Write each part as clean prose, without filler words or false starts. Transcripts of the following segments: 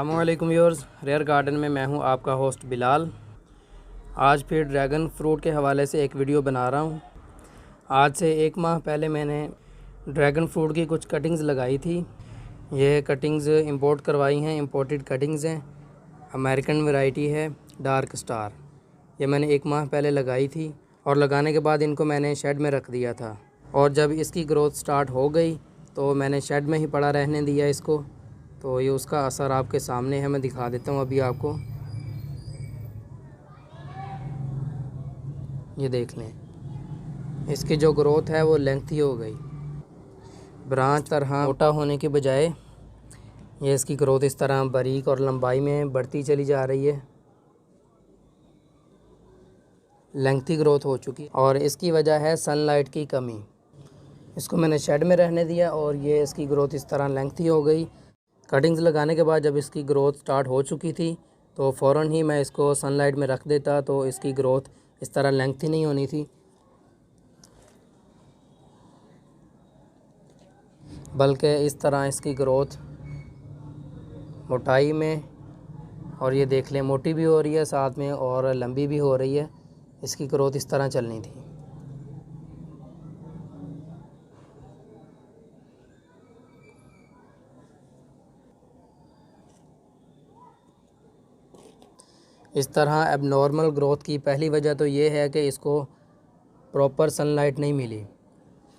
अस्सलामुअलैकुम viewers, rare garden में मैं हूं आपका होस्ट बिलाल। आज फिर ड्रैगन फ्रूट के हवाले से एक वीडियो बना रहा हूं। आज से 1 माह पहले मैंने ड्रैगन फ्रूट की कुछ कटिंग्स लगाई थी। ये कटिंग्स इंपोर्ट करवाई हैं, इंपोर्टेड कटिंग्स हैं। अमेरिकन वैरायटी है डार्क स्टार। ये मैंने 1 माह पहले लगाई थी और लगाने के बाद इनको मैंने शेड में रख दिया था। और जब इसकी ग्रोथ स्टार्ट हो गई तो मैंने शेड में ही पड़ा रहने दिया इसको। तो ये उसका असर आपके सामने है, मैं दिखा देता हूँ अभी आपको। ये देख लें, इसकी जो ग्रोथ है वो लेंथी हो गई। ब्रांच तरह मोटा होने के बजाय ये इसकी ग्रोथ इस तरह बारीक और लंबाई में बढ़ती चली जा रही है। लेंथी ग्रोथ हो चुकी और इसकी वजह है सनलाइट की कमी। इसको मैंने शेड में रहने दिया और ये इसकी ग्रोथ इस तरह लेंथी हो गई। कटिंग्स लगाने के बाद जब इसकी ग्रोथ स्टार्ट हो चुकी थी तो फ़ौरन ही मैं इसको सनलाइट में रख देता, तो इसकी ग्रोथ इस तरह लेंथी नहीं होनी थी, बल्कि इस तरह इसकी ग्रोथ मोटाई में, और ये देख लें मोटी भी हो रही है साथ में और लंबी भी हो रही है। इसकी ग्रोथ इस तरह चलनी थी। इस तरह एबनॉर्मल ग्रोथ की पहली वजह तो ये है कि इसको प्रॉपर सनलाइट नहीं मिली।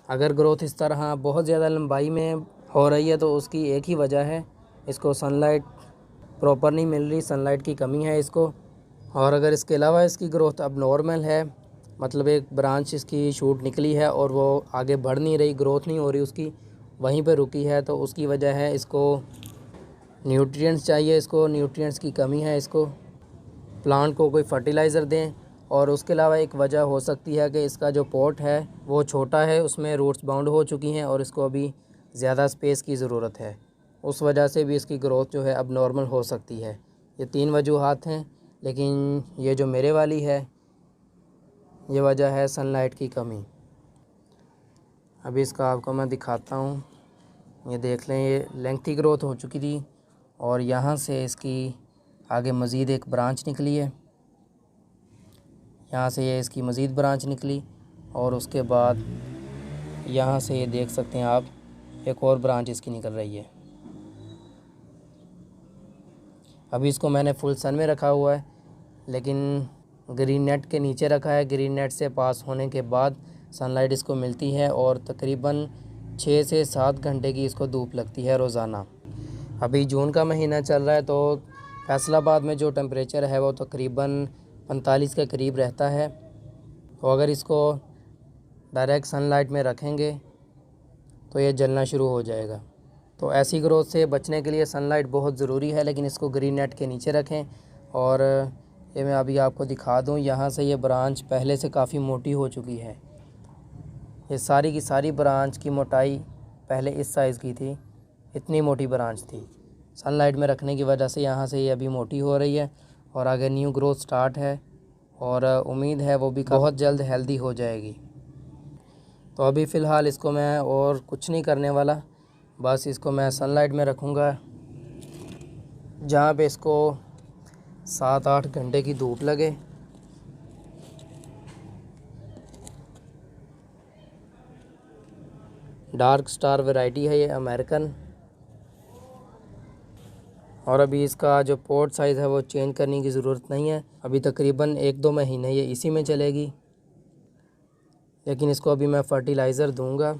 अगर ग्रोथ इस तरह बहुत ज़्यादा लंबाई में हो रही है तो उसकी एक ही वजह है, इसको सनलाइट प्रॉपर नहीं मिल रही, सनलाइट की कमी है इसको। और अगर इसके अलावा इसकी ग्रोथ अब नॉर्मल है, मतलब एक ब्रांच इसकी शूट निकली है और वो आगे बढ़ नहीं रही, ग्रोथ नहीं हो रही उसकी, वहीं पर रुकी है, तो उसकी वजह है इसको न्यूट्रिएंट्स चाहिए, इसको न्यूट्रिएंट्स की कमी है। इसको प्लांट को कोई फर्टिलाइज़र दें। और उसके अलावा एक वजह हो सकती है कि इसका जो पॉट है वो छोटा है, उसमें रूट्स बाउंड हो चुकी हैं और इसको अभी ज़्यादा स्पेस की ज़रूरत है। उस वजह से भी इसकी ग्रोथ जो है अब नॉर्मल हो सकती है। ये 3 वजूहात हैं, लेकिन ये जो मेरे वाली है ये वजह है सनलाइट की कमी। अभी इसका आपको मैं दिखाता हूँ। ये देख लें, ये लेंथी ग्रोथ हो चुकी थी और यहाँ से इसकी आगे मज़ीद एक ब्रांच निकली है। यहाँ से ये इसकी मज़ीद ब्रांच निकली और उसके बाद यहाँ से ये देख सकते हैं आप, एक और ब्रांच इसकी निकल रही है। अभी इसको मैंने फुल सन में रखा हुआ है, लेकिन ग्रीन नेट के नीचे रखा है। ग्रीन नेट से पास होने के बाद सनलाइट इसको मिलती है और तकरीबन 6 से 7 घंटे की इसको धूप लगती है रोज़ाना। अभी जून का महीना चल रहा है तो फैसलाबाद में जो टेम्परेचर है वो तकरीबन 45 के करीब रहता है। तो अगर इसको डायरेक्ट सनलाइट में रखेंगे तो ये जलना शुरू हो जाएगा। तो ऐसी ग्रोथ से बचने के लिए सनलाइट बहुत ज़रूरी है, लेकिन इसको ग्रीन नेट के नीचे रखें। और ये मैं अभी आपको दिखा दूं, यहाँ से ये ब्रांच पहले से काफ़ी मोटी हो चुकी है। ये सारी की सारी ब्रांच की मोटाई पहले इस साइज़ की थी, इतनी मोटी ब्रांच थी। सनलाइट में रखने की वजह से यहाँ से ये अभी मोटी हो रही है और आगे न्यू ग्रोथ स्टार्ट है और उम्मीद है वो भी बहुत जल्द हेल्दी हो जाएगी। तो अभी फ़िलहाल इसको मैं और कुछ नहीं करने वाला, बस इसको मैं सनलाइट में रखूँगा जहाँ पे इसको 7-8 घंटे की धूप लगे। डार्क स्टार वैरायटी है ये अमेरिकन। और अभी इसका जो पॉट साइज़ है वो चेंज करने की ज़रूरत नहीं है। अभी तकरीबन 1-2 महीने ये इसी में चलेगी, लेकिन इसको अभी मैं फ़र्टिलाइज़र दूंगा।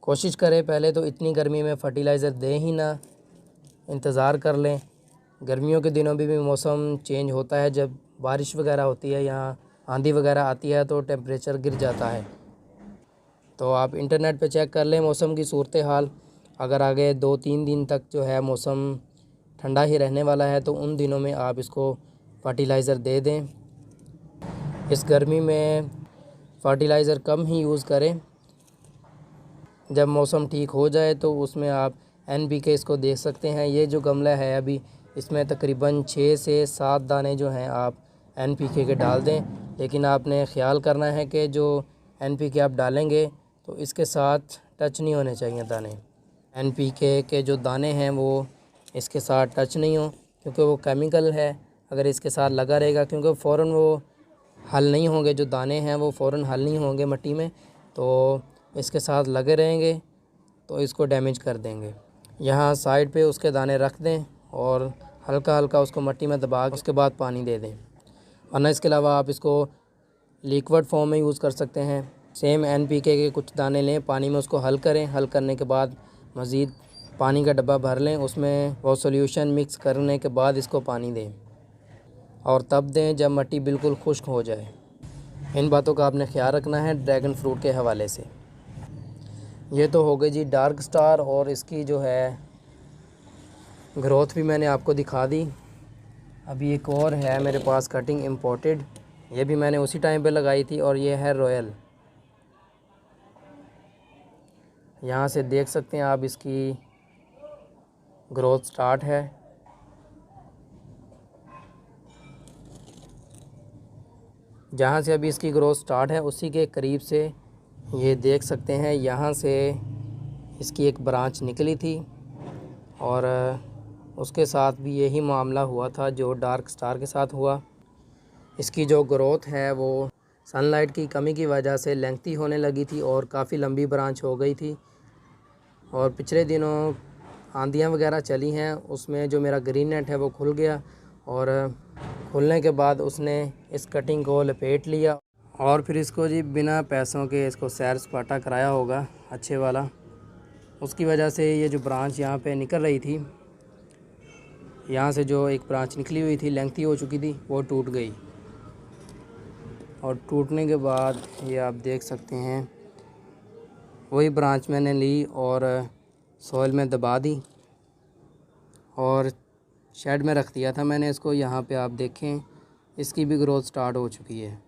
कोशिश करें पहले तो इतनी गर्मी में फ़र्टिलाइज़र दें ही ना, इंतज़ार कर लें। गर्मियों के दिनों में भी मौसम चेंज होता है, जब बारिश वगैरह होती है, यहाँ आंधी वगैरह आती है तो टेम्परेचर गिर जाता है। तो आप इंटरनेट पे चेक कर लें मौसम की सूरत हाल। अगर आगे 2-3 दिन तक जो है मौसम ठंडा ही रहने वाला है तो उन दिनों में आप इसको फर्टिलाइज़र दे दें। इस गर्मी में फ़र्टिलाइज़र कम ही यूज़ करें। जब मौसम ठीक हो जाए तो उसमें आप NPK इसको दे सकते हैं। ये जो गमला है अभी, इसमें तकरीबन 6 से 7 दाने जो हैं आप NPK के डाल दें, लेकिन आपने ख़्याल करना है कि जो NPK आप डालेंगे तो इसके साथ टच नहीं होने चाहिए दाने। NPK के जो दाने हैं वो इसके साथ टच नहीं हो, क्योंकि वो केमिकल है। अगर इसके साथ लगा रहेगा, क्योंकि फ़ौरन वो हल नहीं होंगे, जो दाने हैं वो फ़ौरन हल नहीं होंगे मिट्टी में, तो इसके साथ लगे रहेंगे तो इसको डैमेज कर देंगे। यहाँ साइड पे उसके दाने रख दें और हल्का हल्का उसको मिट्टी में दबा, उसके बाद पानी दे दें। वरना इसके अलावा आप इसको लिक्विड फॉर्म में यूज़ कर सकते हैं। सेम NPK के कुछ दाने लें, पानी में उसको हल करें, हल करने के बाद मज़ीद पानी का डब्बा भर लें, उसमें वो सॉल्यूशन मिक्स करने के बाद इसको पानी दें और तब दें जब मिट्टी बिल्कुल खुश्क हो जाए। इन बातों का आपने ख्याल रखना है ड्रैगन फ्रूट के हवाले से। ये तो हो गई जी डार्क स्टार, और इसकी जो है ग्रोथ भी मैंने आपको दिखा दी। अभी एक और है मेरे पास कटिंग इम्पोर्टेड, ये भी मैंने उसी टाइम पे लगाई थी, और ये है रॉयल। यहाँ से देख सकते हैं आप इसकी ग्रोथ स्टार्ट है। जहाँ से अभी इसकी ग्रोथ स्टार्ट है उसी के करीब से ये देख सकते हैं, यहाँ से इसकी एक ब्रांच निकली थी, और उसके साथ भी यही मामला हुआ था जो डार्क स्टार के साथ हुआ। इसकी जो ग्रोथ है वो सनलाइट की कमी की वजह से लेंथी होने लगी थी और काफ़ी लंबी ब्रांच हो गई थी। और पिछले दिनों आंधियाँ वगैरह चली हैं, उसमें जो मेरा ग्रीन नेट है वो खुल गया, और खुलने के बाद उसने इस कटिंग को लपेट लिया, और फिर इसको जी बिना पैसों के इसको सैर सपाटा कराया होगा अच्छे वाला। उसकी वजह से ये जो ब्रांच यहाँ पे निकल रही थी, यहाँ से जो एक ब्रांच निकली हुई थी लेंथी हो चुकी थी, वो टूट गई। और टूटने के बाद ये आप देख सकते हैं वही ब्रांच मैंने ली और सॉइल में दबा दी और शेड में रख दिया था मैंने इसको। यहाँ पे आप देखें इसकी भी ग्रोथ स्टार्ट हो चुकी है।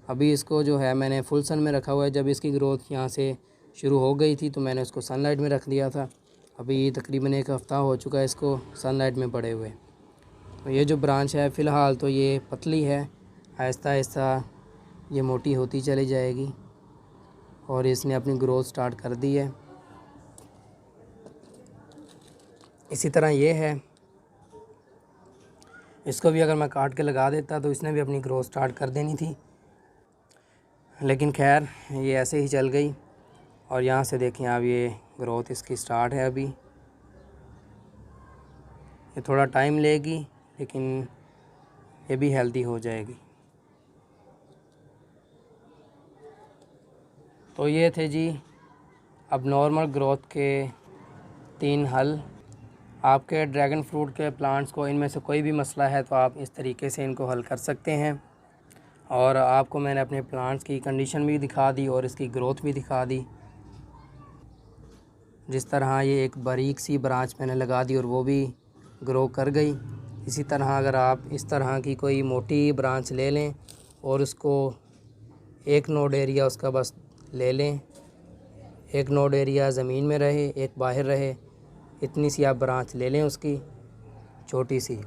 अभी इसको जो है मैंने फुल सन में रखा हुआ है। जब इसकी ग्रोथ यहाँ से शुरू हो गई थी तो मैंने उसको सनलाइट में रख दिया था। अभी तकरीबन 1 हफ़्ता हो चुका है इसको सनलाइट में पड़े हुए। तो ये जो ब्रांच है फ़िलहाल तो ये पतली है, आहिस्ता आहिस्ता ये मोटी होती चली जाएगी, और इसने अपनी ग्रोथ स्टार्ट कर दी है। इसी तरह ये है, इसको भी अगर मैं काट के लगा देता तो इसने भी अपनी ग्रोथ स्टार्ट कर देनी थी, लेकिन खैर ये ऐसे ही चल गई। और यहाँ से देखें आप, ये ग्रोथ इसकी स्टार्ट है। अभी ये थोड़ा टाइम लेगी लेकिन ये भी हेल्दी हो जाएगी। तो ये थे जी अब नॉर्मल ग्रोथ के 3 हल। आपके ड्रैगन फ्रूट के प्लांट्स को इनमें से कोई भी मसला है तो आप इस तरीके से इनको हल कर सकते हैं। और आपको मैंने अपने प्लांट्स की कंडीशन भी दिखा दी और इसकी ग्रोथ भी दिखा दी। जिस तरह ये एक बारीक सी ब्रांच मैंने लगा दी और वो भी ग्रो कर गई, इसी तरह अगर आप इस तरह की कोई मोटी ब्रांच ले लें और उसको एक नोड एरिया उसका बस ले लें, एक नोड एरिया ज़मीन में रहे, एक बाहर रहे, इतनी सी आप ब्रांच ले लें उसकी छोटी सी,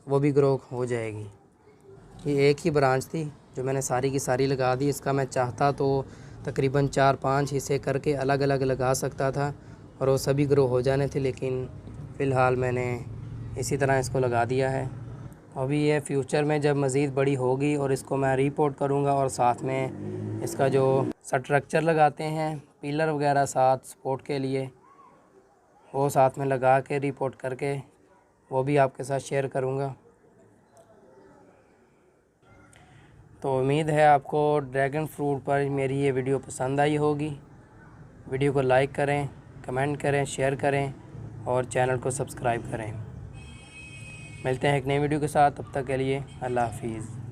वो भी ग्रो हो जाएगी। ये एक ही ब्रांच थी जो मैंने सारी की सारी लगा दी। इसका मैं चाहता तो तकरीबन 4-5 हिस्से करके अलग अलग लगा सकता था और वो सभी ग्रो हो जाने थे, लेकिन फ़िलहाल मैंने इसी तरह इसको लगा दिया है। अभी ये फ्यूचर में जब मज़ीद बड़ी होगी और इसको मैं रिपोर्ट करूँगा, और साथ में इसका जो स्ट्रक्चर लगाते हैं पिलर वगैरह साथ सपोर्ट के लिए, वो साथ में लगा के रिपोर्ट करके वो भी आपके साथ शेयर करूँगा। तो उम्मीद है आपको ड्रैगन फ्रूट पर मेरी ये वीडियो पसंद आई होगी। वीडियो को लाइक करें, कमेंट करें, शेयर करें और चैनल को सब्सक्राइब करें। मिलते हैं एक नई वीडियो के साथ, तब तक के लिए अल्लाह हाफिज़।